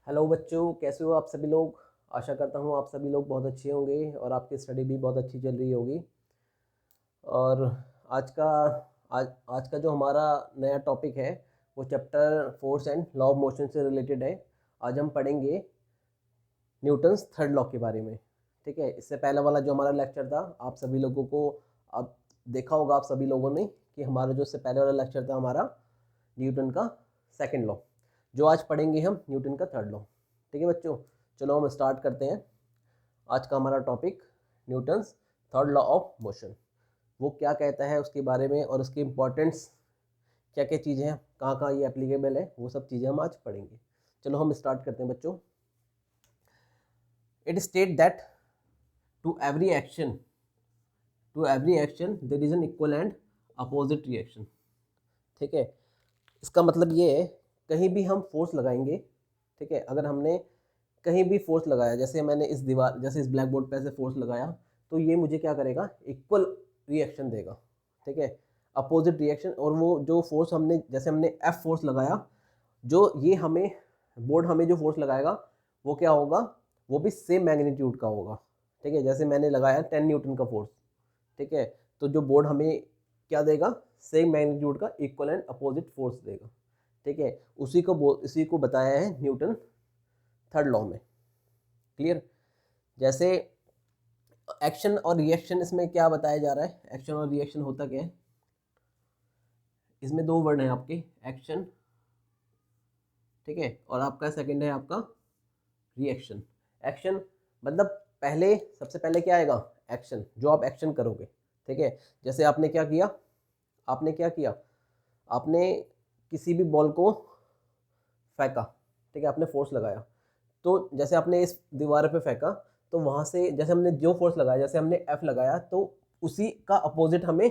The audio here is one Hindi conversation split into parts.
हेलो बच्चों, कैसे हो आप सभी लोग। आशा करता हूँ आप सभी लोग बहुत अच्छे होंगे और आपकी स्टडी भी बहुत अच्छी चल रही होगी। और आज का आज आज का जो हमारा नया टॉपिक है वो chapter force and law of motion से रिलेटेड है। आज हम पढ़ेंगे न्यूटन्स थर्ड लॉ के बारे में। ठीक है, इससे पहला वाला जो हमारा लेक्चर था आप सभी लोगों को अब देखा होगा आप सभी लोगों ने कि हमारा जो इससे पहले वाला लेक्चर था हमारा न्यूटन का सेकंड लॉ। जो आज पढ़ेंगे हम न्यूटन का थर्ड लॉ। ठीक है बच्चों, चलो हम स्टार्ट करते हैं। आज का हमारा topic Newton's third law of motion. वो क्या कहता है उसके बारे में और उसकी इम्पोर्टेंस क्या क्या चीज़ें हैं, कहाँ कहाँ ये एप्लीकेबल है, वो सब चीज़ें हम आज पढ़ेंगे। चलो हम स्टार्ट करते हैं बच्चों। It state that to every action there is an equal and opposite reaction. ठीक है, इसका मतलब ये है कहीं भी हम फोर्स लगाएंगे। ठीक है, अगर हमने कहीं भी फोर्स लगाया, जैसे मैंने इस दीवार जैसे इस ब्लैक बोर्ड पे ऐसे फोर्स लगाया तो ये मुझे क्या करेगा, इक्वल रिएक्शन देगा। ठीक है, अपोजिट रिएक्शन। और वो जो फोर्स हमने जैसे हमने एफ फोर्स लगाया, जो ये हमें बोर्ड हमें जो फोर्स लगाएगा वो क्या होगा, वो भी सेम मैग्नीट्यूड का होगा। ठीक है, जैसे मैंने लगाया 10 न्यूटन का फोर्स। ठीक है, तो जो बोर्ड हमें क्या देगा, सेम मैग्नीट्यूड का इक्वल एंड अपोजिट फोर्स देगा। ठीक है, उसी को बताया है न्यूटन थर्ड लॉ में। क्लियर। जैसे एक्शन और रिएक्शन, इसमें क्या बताया जा रहा है, एक्शन और रिएक्शन होता क्या है। इसमें दो वर्ड हैं आपके, एक्शन, ठीक है, और आपका सेकंड है आपका रिएक्शन। एक्शन मतलब पहले सबसे पहले क्या आएगा, एक्शन, जो आप एक्शन करोगे। ठीक है, जैसे आपने क्या किया, आपने किसी भी बॉल को फेंका। ठीक है, आपने फोर्स लगाया, तो जैसे आपने इस दीवार पे फेंका तो वहाँ से जैसे हमने जो फोर्स लगाया, जैसे हमने एफ लगाया, तो उसी का अपोजिट हमें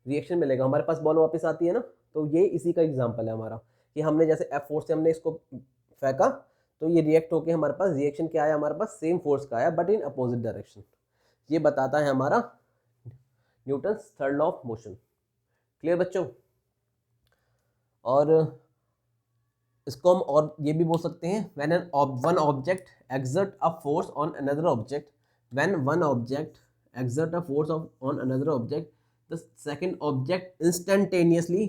रिएक्शन मिलेगा, हमारे पास बॉल वापस आती है ना। तो ये इसी का एग्जांपल है हमारा, कि हमने जैसे एफ फोर्स से हमने इसको फेंका तो ये रिएक्ट होके हमारे पास रिएक्शन क्या आया, हमारे पास सेम फोर्स का आया बट इन अपोजिट डायरेक्शन। ये बताता है हमारा Newton's third law of motion. Clear बच्चों। और इसको हम और ये भी बोल सकते हैं, when one object exert a force on another object, when one object exert a force on another object, the second object instantaneously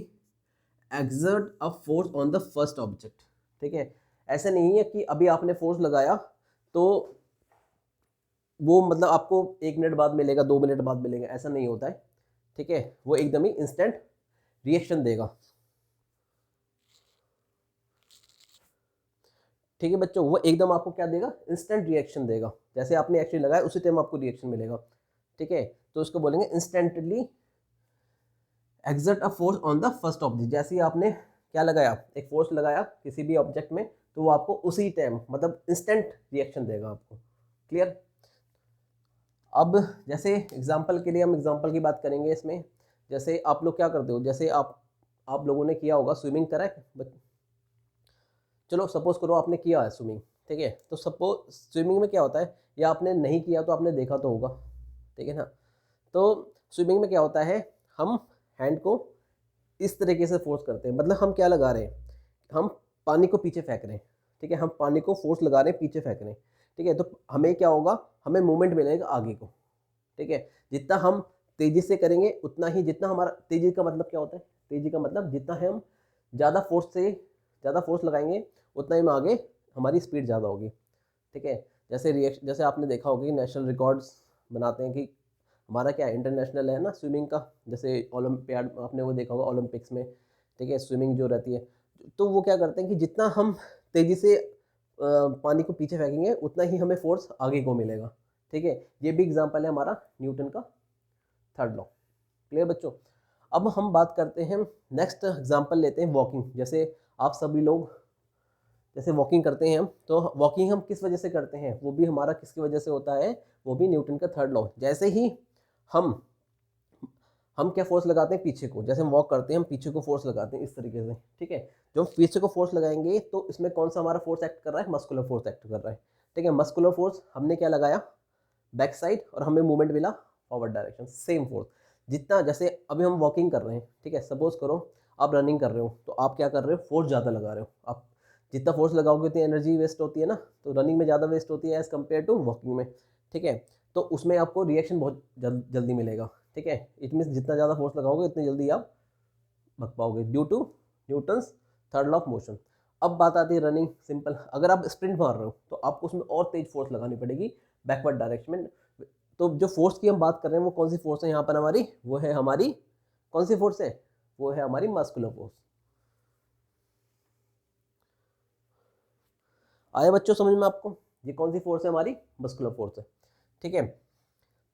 exert a force on the first object। ठीक है, ऐसा नहीं है कि अभी आपने फोर्स लगाया तो वो मतलब आपको 1 मिनट बाद मिलेगा, 2 मिनट बाद मिलेगा, ऐसा नहीं होता है। ठीक है, वो एकदम ही इंस्टेंट रिएक्शन देगा। ठीक है बच्चों, वो एकदम आपको क्या देगा, इंस्टेंट रिएक्शन देगा। जैसे आपने एक्शन लगाया उसी टाइम आपको रिएक्शन मिलेगा। ठीक है, तो उसको बोलेंगे instantly exert a force on the first object. जैसे ही आपने क्या लगाया, एक फोर्स लगाया किसी भी ऑब्जेक्ट में, तो वो आपको उसी टाइम मतलब इंस्टेंट रिएक्शन देगा आपको। क्लियर। अब जैसे एग्जाम्पल के लिए हम एग्जाम्पल की बात करेंगे इसमें। जैसे आप लोग क्या करते हो, जैसे आप लोगों ने किया होगा स्विमिंग, करा है। चलो सपोज करो आपने किया है स्विमिंग। ठीक है, तो सपोज स्विमिंग में क्या होता है, या आपने नहीं किया तो आपने देखा तो होगा। ठीक है ना। तो स्विमिंग में क्या होता है, हम हैंड को इस तरीके से फोर्स करते हैं, मतलब हम क्या लगा रहे हैं, हम पानी को पीछे फेंक रहे हैं। ठीक है, हम पानी को फोर्स लगा रहे हैं, पीछे फेंक रहे हैं। ठीक है, तो हमें क्या होगा, हमें मूवमेंट मिलेगा आगे को। ठीक है, जितना हम तेजी से करेंगे उतना ही, जितना हमारा तेजी का मतलब क्या होता है, तेजी का मतलब जितना हम ज़्यादा फोर्स लगाएंगे उतना ही हम आगे, हमारी स्पीड ज़्यादा होगी। ठीक है, जैसे आपने देखा होगा कि नेशनल रिकॉर्ड्स बनाते हैं कि हमारा क्या इंटरनेशनल है ना स्विमिंग का, जैसे ओलंपियाड आपने वो देखा होगा ओलंपिक्स में। ठीक है, स्विमिंग जो रहती है, तो वो क्या करते हैं कि जितना हम तेज़ी से पानी को पीछे फेंकेंगे उतना ही हमें फोर्स आगे को मिलेगा। ठीक है, ये भी एग्जांपल है हमारा न्यूटन का थर्ड लॉ। क्लियर बच्चों। अब हम बात करते हैं, नेक्स्ट एग्जांपल लेते हैं वॉकिंग। जैसे आप सभी लोग जैसे वॉकिंग करते हैं हम, तो वॉकिंग हम किस वजह से करते हैं, वो भी हमारा किसकी वजह से होता है, वो भी न्यूटन का थर्ड लॉ। जैसे ही हम हम क्या फोर्स लगाते हैं, पीछे को, जैसे हम वॉक करते हैं हम पीछे को फोर्स लगाते हैं इस तरीके से। ठीक है, जो हम पीछे को फोर्स लगाएंगे तो इसमें कौन सा हमारा फोर्स एक्ट कर रहा है, मस्कुलर फोर्स एक्ट कर रहा है। ठीक है, मस्कुलर फोर्स हमने क्या लगाया, बैक साइड, और हमें मूवमेंट मिला फॉरवर्ड डायरेक्शन, सेम फोर्स। जितना जैसे अभी हम वॉकिंग कर रहे हैं, ठीक है, सपोज करो आप रनिंग कर रहे हो, तो आप क्या कर रहे हो, फोर्स ज़्यादा लगा रहे हो। आप जितना फोर्स लगाओगे उतनी एनर्जी वेस्ट होती है ना, तो रनिंग में ज़्यादा वेस्ट होती है एज़ कम्पेयर टू वॉकिंग में, ठीक है। तो उसमें आपको रिएक्शन बहुत जल्दी मिलेगा, ठीक है। इट मीन्स जितना ज़्यादा फोर्स लगाओगे उतनी जल्दी आप भाग पाओगे due to Newton's third law of motion. अब बात आती है रनिंग, सिंपल। अगर आप स्प्रिंट मार रहे हो तो आपको उसमें और तेज फोर्स लगानी पड़ेगी बैकवर्ड डायरेक्शन में। तो जो फोर्स की हम बात कर रहे हैं वो कौन सी फोर्स है यहाँ पर हमारी, वो है हमारी कौन सी फोर्स है, वो है हमारी मस्कुलर फोर्स। आया बच्चों समझ में आपको, ये कौन सी फोर्स है, हमारी मस्कुलर फोर्स है, ठीक है।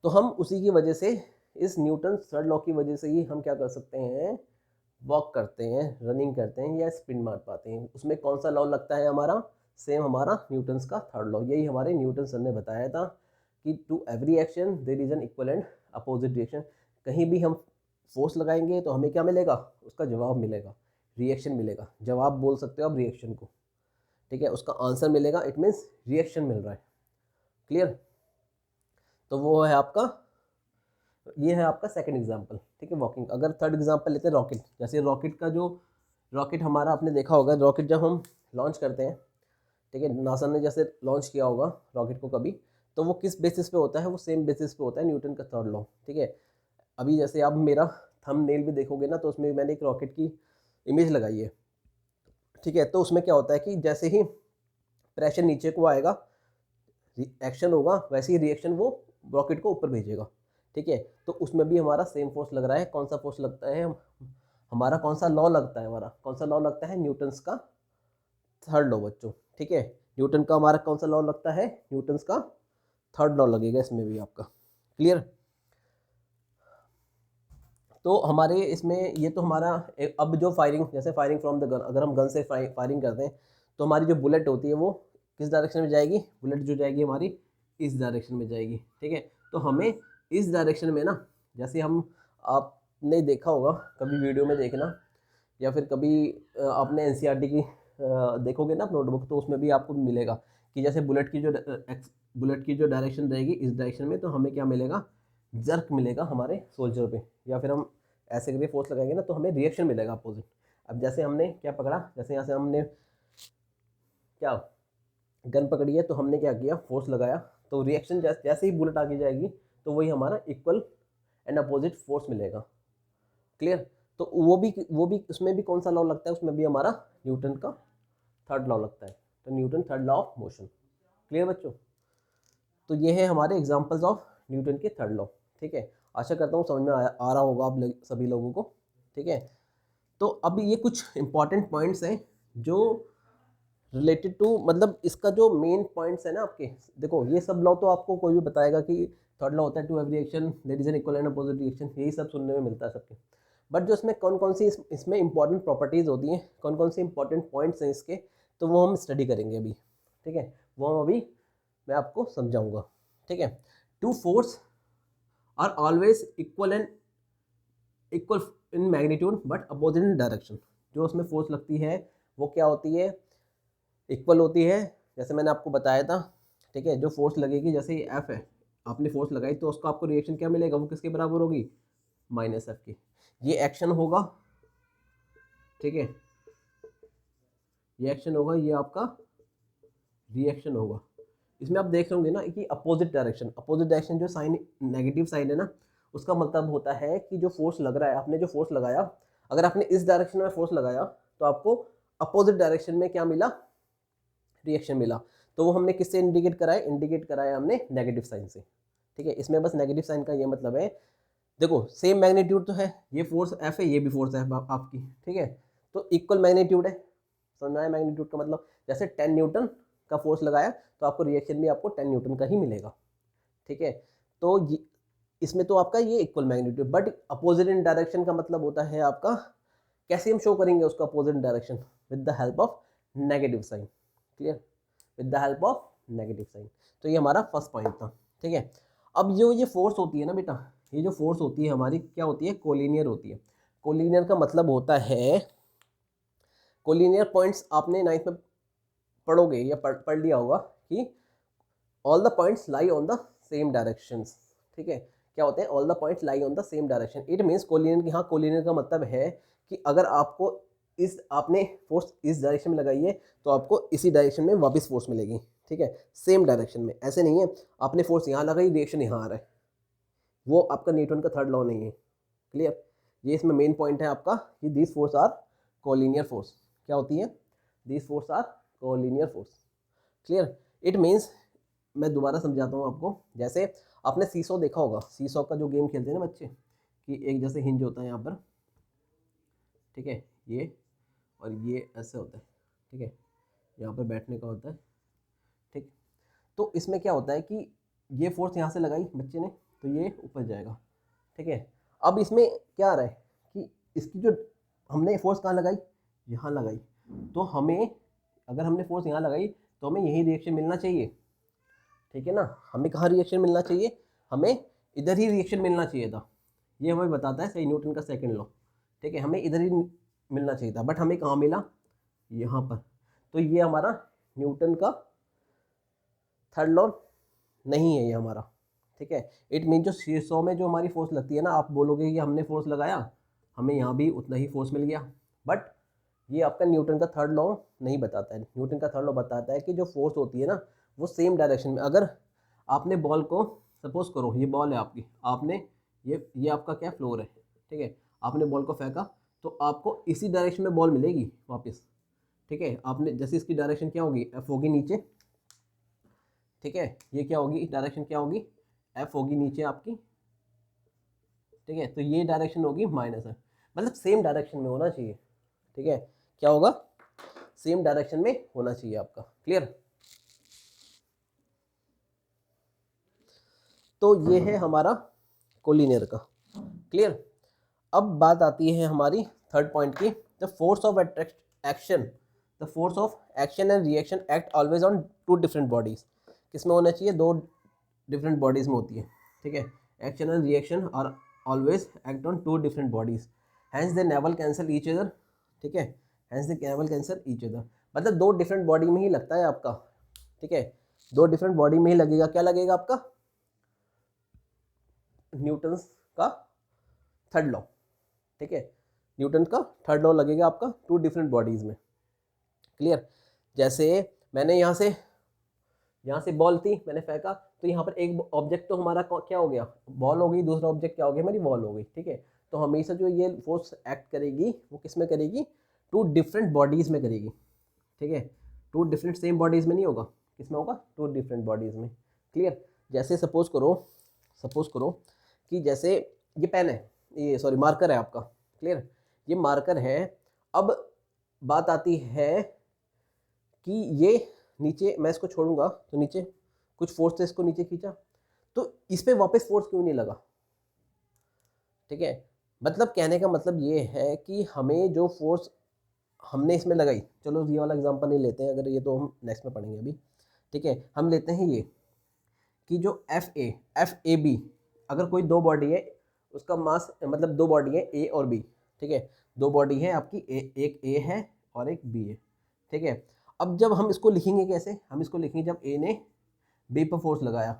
तो हम उसी की वजह से, इस न्यूटन थर्ड लॉ की वजह से ही हम क्या कर सकते हैं, वॉक करते हैं, रनिंग करते हैं या स्प्रिंट मार पाते हैं। उसमें कौन सा लॉ लगता है हमारा, सेम हमारा न्यूटन्स का थर्ड लॉ। यही हमारे न्यूटन सर ने बताया था कि to every action there is an equal and opposite reaction. कहीं भी हम फोर्स लगाएंगे तो हमें क्या मिलेगा, उसका जवाब मिलेगा, रिएक्शन मिलेगा। जवाब बोल सकते हो आप रिएक्शन को, ठीक है, उसका आंसर मिलेगा, इट मीन्स रिएक्शन मिल रहा है। क्लियर। तो वो है आपका, ये है आपका सेकंड एग्जांपल, ठीक है, वॉकिंग। अगर थर्ड एग्जांपल लेते हैं रॉकेट, जैसे रॉकेट का जो रॉकेट हमारा आपने देखा होगा, रॉकेट जब हम लॉन्च करते हैं, ठीक है, नासा ने जैसे लॉन्च किया होगा रॉकेट को कभी, तो वो किस बेसिस पे होता है, वो सेम बेसिस पे होता है न्यूटन का थर्ड लॉ, ठीक है। अभी जैसे आप मेरा थंबनेल भी देखोगे ना, तो उसमें मैंने एक रॉकेट की इमेज लगाई है, ठीक है। तो उसमें क्या होता है कि जैसे ही प्रेशर नीचे को आएगा, एक्शन होगा, वैसे ही रिएक्शन वो रॉकेट को ऊपर भेजेगा, ठीक है। तो उसमें भी हमारा सेम फोर्स लग रहा है। कौन सा फोर्स लगता है, हमारा कौन सा लॉ लगता है, हमारा कौन सा लॉ लगता है, न्यूटन्स का थर्ड लॉ बच्चों, ठीक है। न्यूटन का हमारा कौन सा लॉ लगता है, न्यूटन्स का थर्ड लॉ लगेगा इसमें भी आपका। क्लियर। तो हमारे इसमें ये तो हमारा अब जो फायरिंग, जैसे फायरिंग फ्रॉम द गन, अगर हम गन से फायरिंग करते हैं तो हमारी जो बुलेट होती है वो किस डायरेक्शन में जाएगी, बुलेट जो जाएगी हमारी इस डायरेक्शन में जाएगी, ठीक है। तो हमें इस डायरेक्शन में ना, जैसे हम, आपने देखा होगा कभी वीडियो में देखना, या फिर कभी आपने एनसीईआरटी की देखोगे ना नोटबुक, तो उसमें भी आपको मिलेगा कि जैसे बुलेट की जो डायरेक्शन रहेगी इस डायरेक्शन में, तो हमें क्या मिलेगा, जर्क मिलेगा हमारे सोल्जर पे, या फिर हम ऐसे करके फोर्स लगाएंगे ना तो हमें रिएक्शन मिलेगा अपोजिट। अब जैसे हमने क्या पकड़ा, जैसे यहाँ से हमने क्या गन पकड़ी है, तो हमने क्या किया, फोर्स लगाया, तो रिएक्शन जैसे ही बुलेट आगे जाएगी तो वही हमारा इक्वल एंड अपोजिट फोर्स मिलेगा। क्लियर। तो वो भी उसमें भी कौन सा लॉ लगता है, उसमें भी हमारा न्यूटन का थर्ड लॉ लगता है, तो Newton third law of motion. Clear बच्चों। तो ये है हमारे एग्जांपल्स ऑफ न्यूटन के थर्ड लॉ, ठीक है। आशा करता हूँ समझ में आ रहा होगा आप सभी लोगों को, ठीक है। तो अब ये कुछ इंपॉर्टेंट पॉइंट्स हैं जो रिलेटेड टू, मतलब इसका जो मेन पॉइंट्स है ना आपके, देखो ये सब लॉ तो आपको कोई भी बताएगा कि थर्ड लॉ होता है to every reaction there is an equal and opposite reaction, यही सब सुनने में मिलता है सबके। बट जो इसमें कौन कौन सी इसमें इंपॉर्टेंट प्रॉपर्टीज़ होती हैं, कौन कौन सी इंपॉर्टेंट पॉइंट्स हैं इसके, तो वो हम स्टडी करेंगे अभी, ठीक है। वो हम अभी मैं आपको समझाऊंगा, ठीक है। Two force are always equal in magnitude but opposite in direction. जो उसमें फोर्स लगती है वो क्या होती है, इक्वल होती है, जैसे मैंने आपको बताया था, ठीक है। जो फोर्स लगेगी, जैसे ये एफ है, आपने फोर्स लगाई तो उसका आपको रिएक्शन क्या मिलेगा, वो किसके बराबर होगी, माइनस एफ की। ये एक्शन होगा, ठीक है, ये एक्शन होगा, ये आपका रिएक्शन होगा। इसमें आप देख रहे होंगे ना कि अपोजिट डायरेक्शन जो साइन नेगेटिव साइन है ना, उसका मतलब होता है कि जो फोर्स लग रहा है, आपने जो फोर्स लगाया, अगर आपने इस डायरेक्शन में फोर्स लगाया तो आपको अपोजिट डायरेक्शन में क्या मिला, रिएक्शन मिला। तो वो हमने किससे इंडिकेट कराया हमने नेगेटिव साइन से, ठीक है। इसमें बस नेगेटिव साइन का ये मतलब है, देखो सेम मैग्नीट्यूड तो है, ये फोर्स एफ है, ये भी फोर्स है आपकी, ठीक है। तो इक्वल मैग्नीट्यूड है, समझ में आया मैग्नीट्यूड का मतलब, जैसे 10 न्यूटन का फोर्स लगाया तो आपको रिएक्शन भी आपको 10 न्यूटन का ही मिलेगा, ठीक है। तो इसमें तो आपका ये equal magnitude, but opposite in direction का मतलब होता है आपका, कैसे हम शो करेंगे उसका opposite in direction, with the help of negative sign. Clear, with the help of negative sign. तो ये हमारा फर्स्ट पॉइंट था, ठीक है। अब जो ये फोर्स होती है ना बेटा, ये जो फोर्स होती है हमारी क्या होती है, कोलिनियर होती है। कोलिनियर का मतलब होता है, कोलिनियर पॉइंट्स आपने 9th में पढ़ोगे या पढ़ लिया होगा कि all the points lie on the same directions, ठीक है। क्या होते हैं, all the points lie on the same direction. It means collinear की, हाँ कोलिनियर का मतलब है कि अगर आपको इस आपने फोर्स इस डायरेक्शन में लगाई है तो आपको इसी डायरेक्शन में वापस फोर्स मिलेगी, ठीक है, सेम डायरेक्शन में। ऐसे नहीं है आपने फोर्स यहाँ लगाई, रिएक्शन यहाँ आ रहा है, वो आपका न्यूटन का थर्ड लॉ नहीं है। क्लियर, ये इसमें मेन पॉइंट है आपका कि these force are collinear force. क्या होती है? These force are collinear force. Clear, it means, मैं दोबारा समझाता हूँ आपको। जैसे आपने सीसो देखा होगा, सीसो का जो गेम खेलते हैं ना बच्चे, कि एक जैसे हिंज होता है यहाँ पर, ठीक है, ये और ये ऐसे होता है, ठीक है, यहाँ पर बैठने का होता है, ठीक। तो इसमें क्या होता है कि ये फोर्स यहाँ से लगाई बच्चे ने तो ये ऊपर जाएगा, ठीक है। अब इसमें क्या आ रहा है कि इसकी जो हमने फोर्स कहाँ लगाई, यहाँ लगाई, तो हमें, अगर हमने फोर्स यहाँ लगाई तो हमें यही रिएक्शन मिलना चाहिए, ठीक है ना। हमें कहाँ रिएक्शन मिलना चाहिए, हमें इधर ही रिएक्शन मिलना चाहिए था। ये हमें बताता है सही न्यूटन का सेकंड लॉ, ठीक है, हमें इधर ही मिलना चाहिए था, बट हमें कहाँ मिला, यहाँ पर। तो ये हमारा न्यूटन का थर्ड लॉ नहीं है ये हमारा, ठीक है। इट मीन जो शीर्षों में जो हमारी फोर्स लगती है ना, आप बोलोगे कि हमने फोर्स लगाया, हमें यहाँ भी उतना ही फोर्स मिल गया, बट ये आपका न्यूटन का थर्ड लॉ नहीं बताता है। न्यूटन का थर्ड लॉ बताता है कि जो फोर्स होती है ना वो सेम डायरेक्शन में, अगर आपने बॉल को, सपोज करो ये बॉल है आपकी, आपने ये आपका क्या फ्लोर है, ठीक है, आपने बॉल को फेंका तो आपको इसी डायरेक्शन में बॉल मिलेगी वापस, ठीक है। आपने जैसे इसकी डायरेक्शन क्या होगी, एफ होगी नीचे, ठीक है, ये क्या होगी, डायरेक्शन क्या होगी, एफ होगी नीचे आपकी, ठीक है। तो ये डायरेक्शन होगी माइनस है, मतलब सेम डायरेक्शन में होना चाहिए, ठीक है। क्या होगा, सेम डायरेक्शन में होना चाहिए आपका। क्लियर, तो ये है हमारा कोलिनियर का। क्लियर, अब बात आती है हमारी थर्ड पॉइंट की, the force of action, the force of action and reaction act always on two different bodies. किसमें होना चाहिए, दो डिफरेंट बॉडीज में होती है, ठीक है। Action and reaction are always act on two different bodies, hence they never cancel each other, ठीक है, hence they never cancel each other, मतलब दो डिफरेंट बॉडी में ही लगता है आपका, ठीक है, दो डिफरेंट बॉडी में ही लगेगा। क्या लगेगा आपका, न्यूटन का थर्ड लॉ, ठीक है, न्यूटन का थर्ड लॉ लगेगा आपका टू डिफरेंट बॉडीज में। क्लियर, जैसे मैंने यहाँ से बॉल थी, मैंने फेंका तो यहाँ पर एक ऑब्जेक्ट तो हमारा क्या हो गया, बॉल हो गई, दूसरा ऑब्जेक्ट क्या हो गया, हमारी बॉल हो गई, ठीक है। तो हमेशा जो ये फोर्स एक्ट करेगी वो किस में करेगी, टू डिफरेंट बॉडीज में करेगी, ठीक है, टू डिफरेंट सेम बॉडीज में नहीं होगा, किस में होगा, टू डिफरेंट बॉडीज में। क्लियर, जैसे सपोज करो कि जैसे ये पेन है, ये सॉरी मार्कर है आपका, क्लियर, ये मार्कर है। अब बात आती है कि ये नीचे, मैं इसको छोड़ूंगा तो नीचे कुछ फोर्स से इसको नीचे खींचा, तो इस पे वापस फोर्स क्यों नहीं लगा, ठीक है। मतलब कहने का मतलब ये है कि हमें जो फोर्स हमने इसमें लगाई, चलो ये वाला एग्जांपल नहीं लेते हैं, अगर ये तो हम नेक्स्ट में पढ़ेंगे अभी, ठीक है। हम लेते हैं ये कि जो एफ ए बी, अगर कोई दो बॉडी है, उसका मास, मतलब दो बॉडी है ए और बी, ठीक है, दो बॉडी है आपकी, एक ए है और एक बी है, ठीक है। अब जब हम इसको लिखेंगे कैसे, हम इसको लिखेंगे जब ए ने बी पर फोर्स लगाया,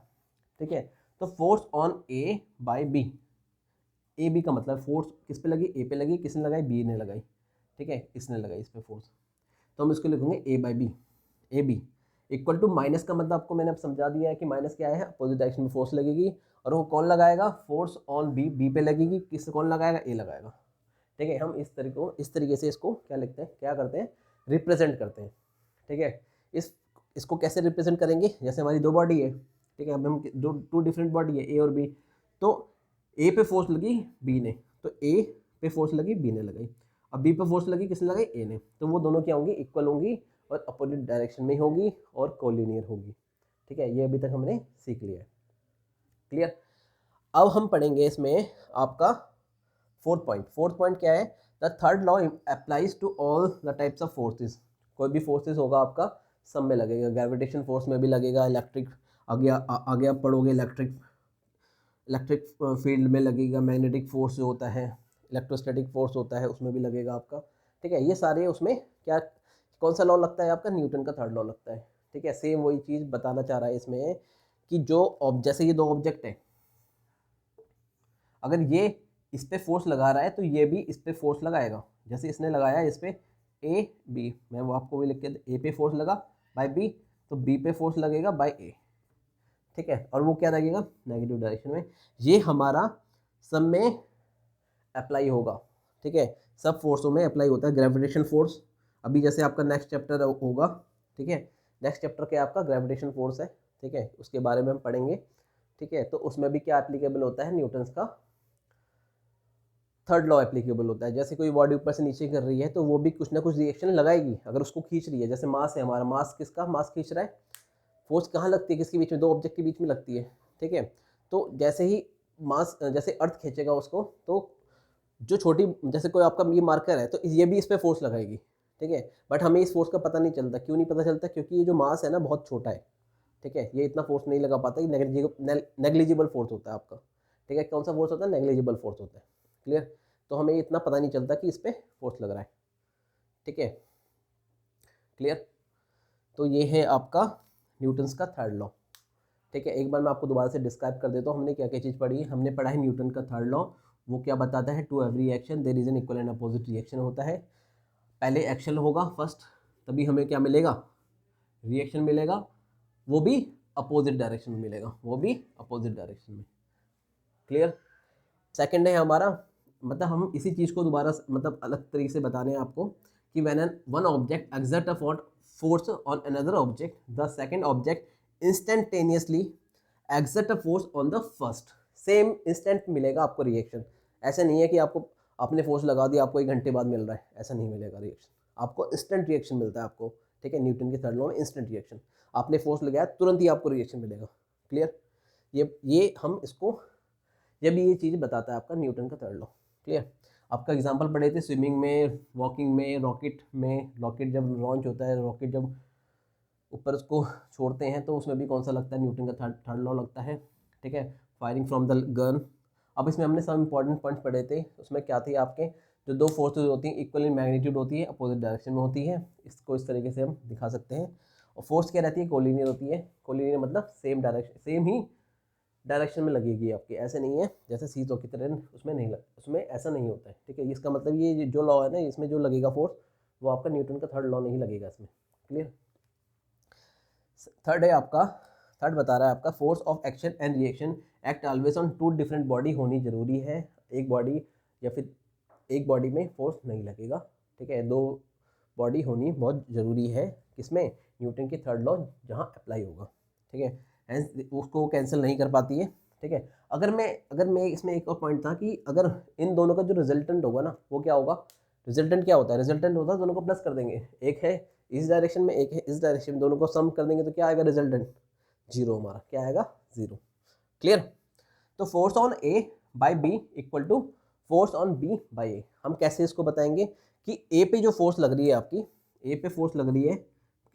ठीक है, तो force on A by B, A B का मतलब फोर्स किस पे लगी, ए पे लगी, किसने लगाई, बी ने लगाई, ठीक है, इसने लगाई इस पे फोर्स, तो हम इसको लिखेंगे A by B, A B equal to minus का मतलब आपको मैंने अब समझा दिया है कि माइनस क्या है, अपोजिट डायरेक्शन में फोर्स लगेगी, और वो कौन लगाएगा, फोर्स ऑन बी, बी पे लगेगी, किस कौन लगाएगा, ए लगाएगा, ठीक है। हम इस तरीके से इसको क्या लिखते हैं, क्या करते हैं, रिप्रेजेंट करते हैं, ठीक है। इसको कैसे रिप्रेजेंट करेंगे, जैसे हमारी दो बॉडी है, ठीक है, अब हम दो टू डिफरेंट बॉडी है, ए और बी, तो ए पे फोर्स लगी बी ने, तो ए पे फोर्स लगी बी ने लगाई, अब बी पे फोर्स लगी किसने लगाई, ए ने, तो वो दोनों क्या होंगी, इक्वल होंगी और अपोजिट डायरेक्शन में होगी और कोलिनियर होगी, ठीक है। ये अभी तक हमने सीख लिया है। क्लियर, अब हम पढ़ेंगे इसमें आपका फोर्थ पॉइंट क्या है, the third law applies to all the types of forces. कोई भी फोर्सेस होगा आपका सब में लगेगा, ग्रेविटेशन फोर्स में भी लगेगा, इलेक्ट्रिक आगे आप पढ़ोगे, इलेक्ट्रिक फील्ड में लगेगा, मैग्नेटिक फोर्स जो होता है, इलेक्ट्रोस्टैटिक फोर्स होता है उसमें भी लगेगा आपका, ठीक है। ये सारे उसमें क्या, कौन सा लॉ लगता है आपका, न्यूटन का थर्ड लॉ लगता है, ठीक है। सेम वही चीज़ बताना चाह रहा है इसमें कि जो जैसे ये दो ऑब्जेक्ट है, अगर ये इस पे फोर्स लगा रहा है तो ये भी इस पे फोर्स लगाएगा, जैसे इसने लगाया इस पे, ए बी, मैं वो आपको भी लिख के, ए पे फोर्स लगा बाय बी, तो बी पे फोर्स लगेगा बाय ए, ठीक है, और वो क्या लगेगा नेगेटिव डायरेक्शन में। ये हमारा सब में अप्लाई होगा, ठीक है, सब फोर्सों में अप्लाई होता है ग्रेविटेशन फोर्स। अभी जैसे आपका नेक्स्ट चैप्टर होगा, ठीक है, नेक्स्ट चैप्टर क्या आपका ग्रेविटेशन फोर्स है, ठीक है, उसके बारे में हम पढ़ेंगे, ठीक है। तो उसमें भी क्या एप्लीकेबल होता है, न्यूटन्स का थर्ड लॉ एप्लीकेबल होता है। जैसे कोई बॉडी ऊपर से नीचे कर रही है तो वो भी कुछ ना कुछ रिएक्शन लगाएगी अगर उसको खींच रही है। जैसे मास है हमारा, मास किसका मास खींच रहा है, फोर्स कहाँ लगती है, किसके बीच में, दो ऑब्जेक्ट के बीच में लगती है, ठीक है। तो जैसे ही मास, जैसे अर्थ खींचेगा उसको, तो जो छोटी, जैसे कोई आपका ये मार्कर है तो ये भी इस पर फोर्स लगाएगी, ठीक है, बट हमें इस फोर्स का पता नहीं चलता। क्यों नहीं पता चलता, क्योंकि ये जो मास है ना बहुत छोटा है, ठीक है, ये इतना फोर्स नहीं लगा पाता, नेग्लिजिबल फोर्स होता है आपका, ठीक है। कौन सा फोर्स होता है, नेग्लिजिबल फोर्स होता है, क्लियर। तो हमें इतना पता नहीं चलता कि इस पर फोर्स लग रहा है, ठीक है, क्लियर। तो ये है आपका न्यूटन्स का थर्ड लॉ, ठीक है। एक बार मैं आपको दोबारा से डिस्क्राइब कर देता हूँ हमने क्या क्या चीज़ पढ़ी है। हमने पढ़ा है न्यूटन का थर्ड लॉ, वो क्या बताता है, to every action there is an equal and opposite reaction होता है। पहले एक्शन होगा फर्स्ट, तभी हमें क्या मिलेगा, रिएक्शन मिलेगा, वो भी अपोजिट डायरेक्शन में मिलेगा, वो भी अपोजिट डायरेक्शन में, क्लियर। सेकंड है हमारा, मतलब हम इसी चीज़ को दोबारा मतलब अलग तरीके से बता रहे हैं आपको कि when an one object exert a force on another object, the second object instantaneously exert a force on the first, same instant मिलेगा आपको रिएक्शन। ऐसा नहीं है कि आपको आपने फोर्स लगा दिया आपको 1 घंटे बाद मिल रहा है, ऐसा नहीं मिलेगा रिएक्शन, आपको इंस्टेंट रिएक्शन मिलता है आपको, ठीक है। न्यूटन के थर्ड लॉ में इंस्टेंट रिएक्शन, आपने फोर्स लगाया तुरंत ही आपको रिएक्शन मिलेगा, क्लियर। ये हम इसको, जब ये चीज़ बताता है आपका न्यूटन का थर्ड लॉ, क्लियर। आपका एग्जांपल पढ़े थे स्विमिंग में, वॉकिंग में, रॉकेट में, रॉकेट जब लॉन्च होता है, रॉकेट जब ऊपर उसको छोड़ते हैं तो उसमें भी कौन सा लगता है, न्यूटन का थर्ड लॉ लगता है, ठीक है। फायरिंग फ्रॉम द गन, अब इसमें हमने सब इंपॉर्टेंट पॉइंट्स पढ़े थे, उसमें क्या थी आपके, जो दो फोर्सेज होती हैं इक्वल इन मैग्नीट्यूड होती है, अपोजिट डायरेक्शन में होती है, इसको इस तरीके से हम दिखा सकते हैं। और फोर्स क्या रहती है, कोलिनियर होती है, कोलिनियर मतलब सेम डायरेक्शन, सेम ही डायरेक्शन में लगेगी आपकी, ऐसे नहीं है जैसे सीधो की तरह उसमें नहीं लग, उसमें ऐसा नहीं होता है, ठीक है। इसका मतलब ये जो लॉ है ना, इसमें जो लगेगा फोर्स वो आपका न्यूटन का थर्ड लॉ नहीं लगेगा इसमें, क्लियर। थर्ड है आपका, थर्ड बता रहा है आपका force of action and reaction act always on two different body होनी जरूरी है, एक बॉडी या फिर एक बॉडी में फोर्स नहीं लगेगा, ठीक है, दो बॉडी होनी बहुत ज़रूरी है, किसमें, न्यूटन के थर्ड लॉ जहाँ अप्लाई होगा, ठीक है, हेंस उसको कैंसिल नहीं कर पाती है, ठीक है। अगर मैं इसमें एक और पॉइंट था कि अगर इन दोनों का जो रिजल्टेंट होगा ना वो क्या होगा, रिजल्टेंट क्या होता है, रिजल्टेंट होता है दोनों को प्लस कर देंगे, एक है इस डायरेक्शन में एक है इस डायरेक्शन में, दोनों को सम कर देंगे तो क्या आएगा रिजल्टेंट, जीरो, हमारा क्या आएगा, जीरो, क्लियर। तो force on A by B equal to force on B by A, हम कैसे इसको बताएंगे कि ए पे जो फोर्स लग रही है आपकी, ए पे फोर्स लग रही है,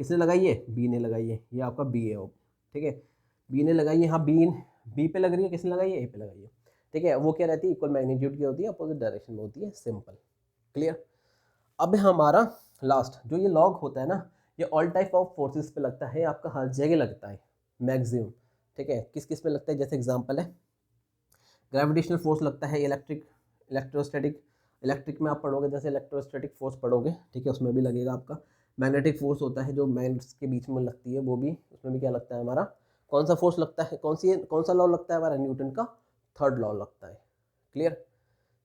किसने लगाई है, बी ने लगाई है, ये आपका बी है, ठीक है, बी ने लगाई है, हाँ बी पे लग रही है, किसने लगाई है, ए पे लगाई है, ठीक है। वो क्या रहती है, इक्वल मैग्नीट्यूड की होती है, अपोजिट डायरेक्शन में होती है, सिंपल, क्लियर। अब हमारा लास्ट जो ये लॉग होता है ना, ये ऑल टाइप ऑफ फोर्सेस पे लगता है, आपका हर जगह लगता है मैक्सिमम, ठीक है। किस किस पे लगता है, जैसे एग्जांपल है ग्रेविटेशनल फोर्स लगता है, इलेक्ट्रोस्टैटिक, इलेक्ट्रिक में आप पढ़ोगे जैसे इलेक्ट्रोस्टैटिक फोर्स पढ़ोगे, ठीक है, उसमें भी लगेगा आपका। मैग्नेटिक फोर्स होता है जो मैग्नेट्स के बीच में लगती है, वो भी, उसमें भी क्या लगता है हमारा, कौन सा फोर्स लगता है, कौन सा लॉ लगता है हमारा, न्यूटन का थर्ड लॉ लगता है, क्लियर।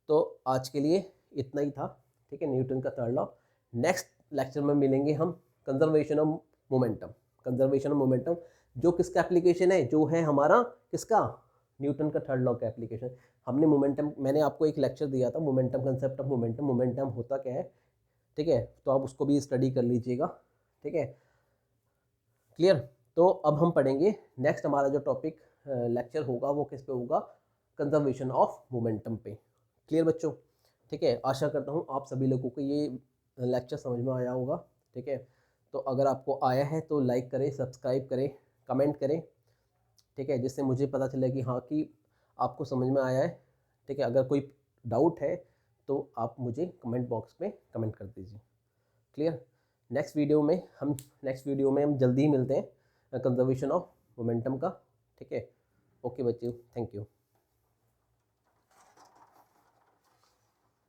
तो आज के लिए इतना ही था, ठीक है, न्यूटन का थर्ड लॉ। नेक्स्ट लेक्चर में मिलेंगे हम conservation of momentum, conservation of momentum जो किसका एप्लीकेशन है, जो है हमारा किसका, न्यूटन का थर्ड लॉ का एप्लीकेशन। हमने मोमेंटम, मैंने आपको एक लेक्चर दिया था momentum, concept of momentum, momentum होता क्या है, ठीक है, तो आप उसको भी स्टडी कर लीजिएगा, ठीक है, क्लियर। तो अब हम पढ़ेंगे नेक्स्ट, हमारा जो टॉपिक लेक्चर होगा वो किस पे होगा, कंजर्वेशन ऑफ मोमेंटम पे, क्लियर बच्चों, ठीक है। आशा करता हूँ आप सभी लोगों को ये लेक्चर समझ में आया होगा, ठीक है। तो अगर आपको आया है तो लाइक करें, सब्सक्राइब करें, कमेंट करें, ठीक है, जिससे मुझे पता चले कि हाँ कि आपको समझ में आया है, ठीक है। अगर कोई डाउट है तो आप मुझे कमेंट बॉक्स में कमेंट कर दीजिए, क्लियर। नेक्स्ट वीडियो में हम जल्दी ही मिलते हैं कंजर्वेशन ऑफ मोमेंटम का, ठीक है। ओके बच्चों, थैंक यू।